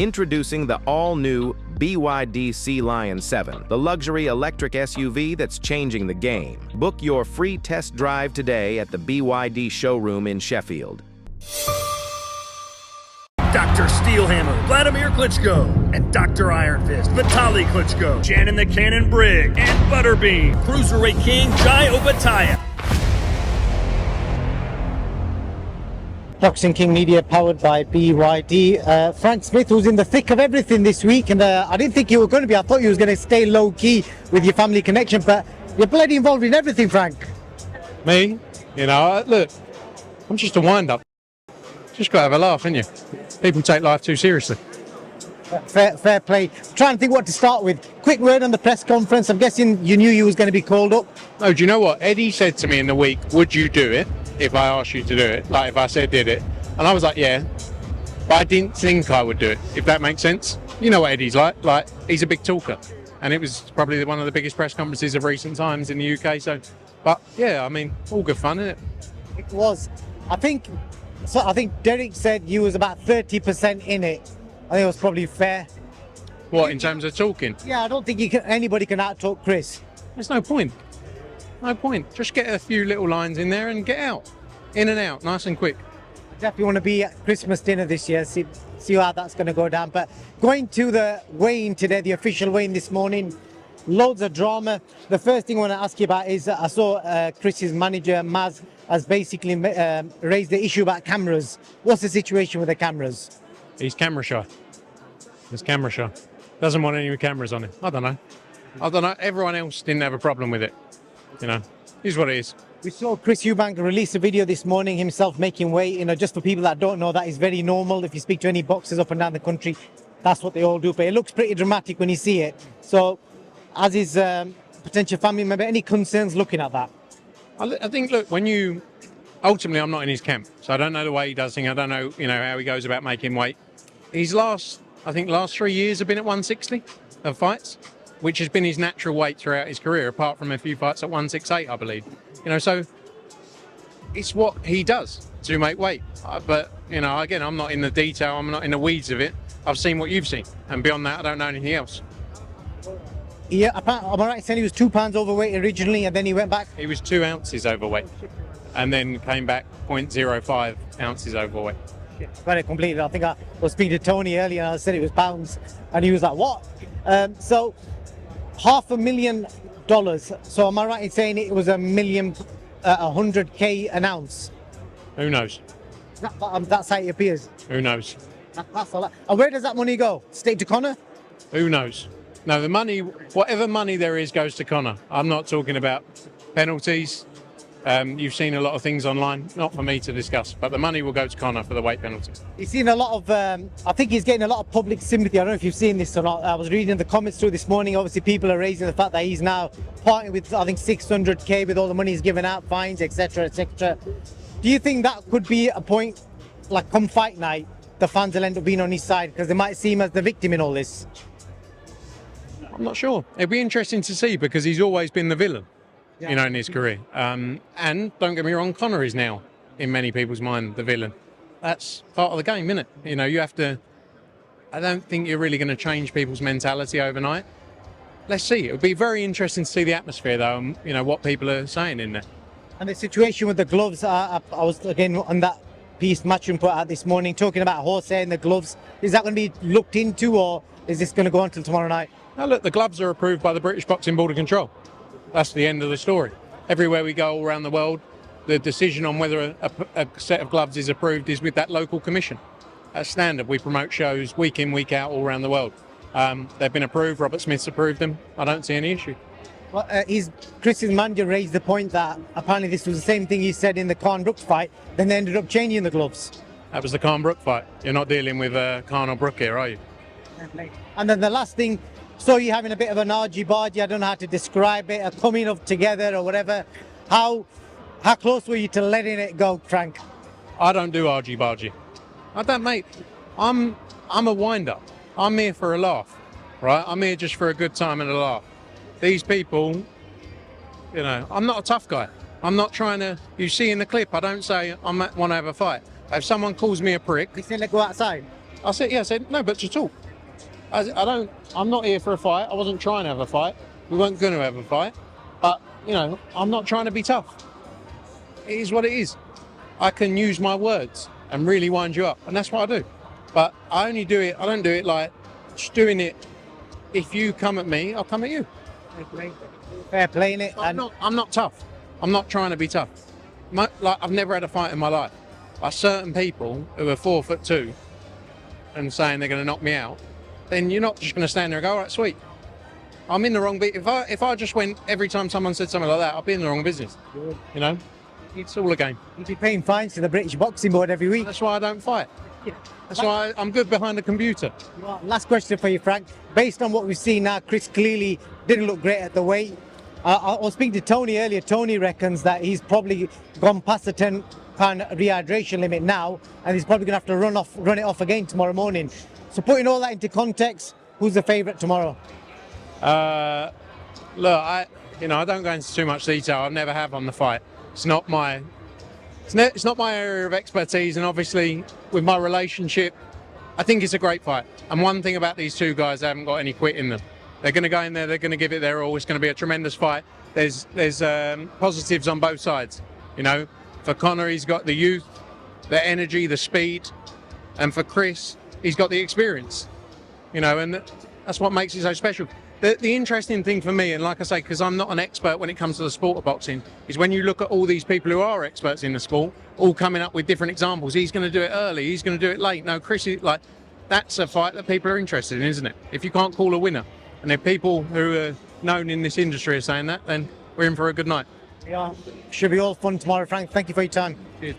Introducing the all-new BYD Sea Lion 7, the luxury electric SUV that's changing the game. Book your free test drive today at the BYD showroom in Sheffield. Dr. Steelhammer, Vladimir Klitschko, and Dr. Iron Fist, Vitaly Klitschko, Shannon the Cannon Briggs, and Butterbean, Cruiserweight King Jai Opetaia. Boxing King Media powered by BYD. Frank Smith was in the thick of everything this week, and I didn't think you were going to be. I thought you was going to stay low key with your family connection, but you're bloody involved in everything, Frank. Me? You know, look, I'm just a wind-up. Just got to have a laugh, ain't you? People take life too seriously. Fair play. Trying to think what to start with. Quick word on the press conference. I'm guessing you knew you was going to be called up. No, do you know what? Eddie said to me in the week, would you do it if I asked you to do it? Like if I said did it? And I was like, yeah. But I didn't think I would do it, if that makes sense. You know what Eddie's like. Like, he's a big talker. And it was probably one of the biggest press conferences of recent times in the UK. So, but yeah, I mean, all good fun, isn't it? It was. I think Derek said you was about 30% in it. I think it was probably fair. What, in terms of talking? Yeah, I don't think anybody can out-talk Chris. There's no point. No point. Just get a few little lines in there and get out. In and out, nice and quick. Definitely want to be at Christmas dinner this year, see how that's going to go down. But going to the weigh-in today, the official weigh-in this morning, loads of drama. The first thing I want to ask you about is I saw Chris's manager, Maz, has basically raised the issue about cameras. What's the situation with the cameras? He's camera shy. He's camera shy. Doesn't want any cameras on him. I don't know. Everyone else didn't have a problem with it. You know, here's what it is. We saw Chris Eubank release a video this morning, himself making weight. You know, just for people that don't know, that is very normal. If you speak to any boxers up and down the country, that's what they all do. But it looks pretty dramatic when you see it. So, as his potential family member, any concerns looking at that? I think, look, ultimately, I'm not in his camp, so I don't know the way he does things. I don't know, how he goes about making weight. His last 3 years have been at 160 of fights, which has been his natural weight throughout his career, apart from a few fights at 168, I believe. So it's what he does to make weight. But, again, I'm not in the detail, I'm not in the weeds of it. I've seen what you've seen, and beyond that, I don't know anything else. Yeah, am I right in saying he was 2 pounds overweight originally, and then he went back? He was 2 ounces overweight, and then came back 0.05 ounces overweight. Got it completely. I think I was speaking to Tony earlier, and I said it was pounds, and he was like, what? So, $500,000. So am I right in saying it was $100K an ounce? Who knows? That's how it appears. Who knows? That's a lot. And where does that money go? Straight to Conor? Who knows? No, the money, whatever money there is, goes to Conor. I'm not talking about penalties. You've seen a lot of things online, not for me to discuss, but the money will go to Conor for the weight penalties. He's seen a lot of, I think he's getting a lot of public sympathy. I don't know if you've seen this or not. I was reading the comments through this morning. Obviously, people are raising the fact that he's now parting with, I think, 600K with all the money he's given out, fines, etc., etc. Do you think that could be a point, like come fight night, the fans will end up being on his side because they might see him as the victim in all this? I'm not sure. It'd be interesting to see because he's always been the villain, in his career. And don't get me wrong, Conor is now, in many people's mind, the villain. That's part of the game, isn't it? You have to. I don't think you're really going to change people's mentality overnight. Let's see. It would be very interesting to see the atmosphere, though, and what people are saying in there. And the situation with the gloves, I was again on that piece Matchroom put out this morning talking about horsehair and the gloves. Is that going to be looked into, or is this going to go on until tomorrow night? Now, look, the gloves are approved by the British Boxing Board of Control. That's the end of the story. Everywhere we go all around the world, the decision on whether a set of gloves is approved is with that local commission. That's standard. We promote shows week in, week out all around the world. They've been approved. Robert Smith's approved them. I don't see any issue. Well, Chris's manager raised the point that apparently this was the same thing he said in the Khan Brooks fight, then they ended up changing the gloves. That was the Khan Brook fight. You're not dealing with Khan or Brook here, are you? And then the last thing, so you're having a bit of an argy-bargy, I don't know how to describe it, a coming up together or whatever. How close were you to letting it go, Frank? I don't do argy-bargy. I don't, mate. I'm a wind-up. I'm here for a laugh, right? I'm here just for a good time and a laugh. These people, I'm not a tough guy. I'm not trying to, you see in the clip, I don't say I want to have a fight. If someone calls me a prick... They say let go outside? I said, no, but to talk. I'm not here for a fight. I wasn't trying to have a fight. We weren't going to have a fight. But, you know, I'm not trying to be tough. It is what it is. I can use my words and really wind you up. And that's what I do. But I don't do it like just doing it. If you come at me, I'll come at you. Fair play, innit? I'm not tough. I'm not trying to be tough. Like, I've never had a fight in my life. Like certain people who are 4'2" and saying they're going to knock me out, then you're not just going to stand there and go, all right, sweet. I'm in the wrong bit. If I just went every time someone said something like that, I'd be in the wrong business. You know, it's all a game. You'd be paying fines to the British Boxing Board every week. That's why I don't fight. That's why I'm good behind the computer. Last question for you, Frank. Based on what we've seen now, Chris clearly didn't look great at the weight. I was speaking to Tony earlier. Tony reckons that he's probably gone past the 10-pound rehydration limit now, and he's probably going to have to run it off again tomorrow morning. So putting all that into context, who's the favourite tomorrow? Look, I don't go into too much detail. I never have on the fight. It's not my area of expertise, and obviously with my relationship, I think it's a great fight. And one thing about these two guys, they haven't got any quit in them. They're going to go in there, they're going to give it their all. It's going to be a tremendous fight. There's positives on both sides. You know, for Conor, he's got the youth, the energy, the speed, and for Chris, he's got the experience. You know, and that's what makes it so special. The interesting thing for me, and like I say, because I'm not an expert when it comes to the sport of boxing, is when you look at all these people who are experts in the sport, all coming up with different examples. He's going to do it early, he's going to do it late. No, Chris, that's a fight that people are interested in, isn't it? If you can't call a winner, and if people who are known in this industry are saying that, then we're in for a good night. Yeah, should be all fun tomorrow, Frank. Thank you for your time. Cheers.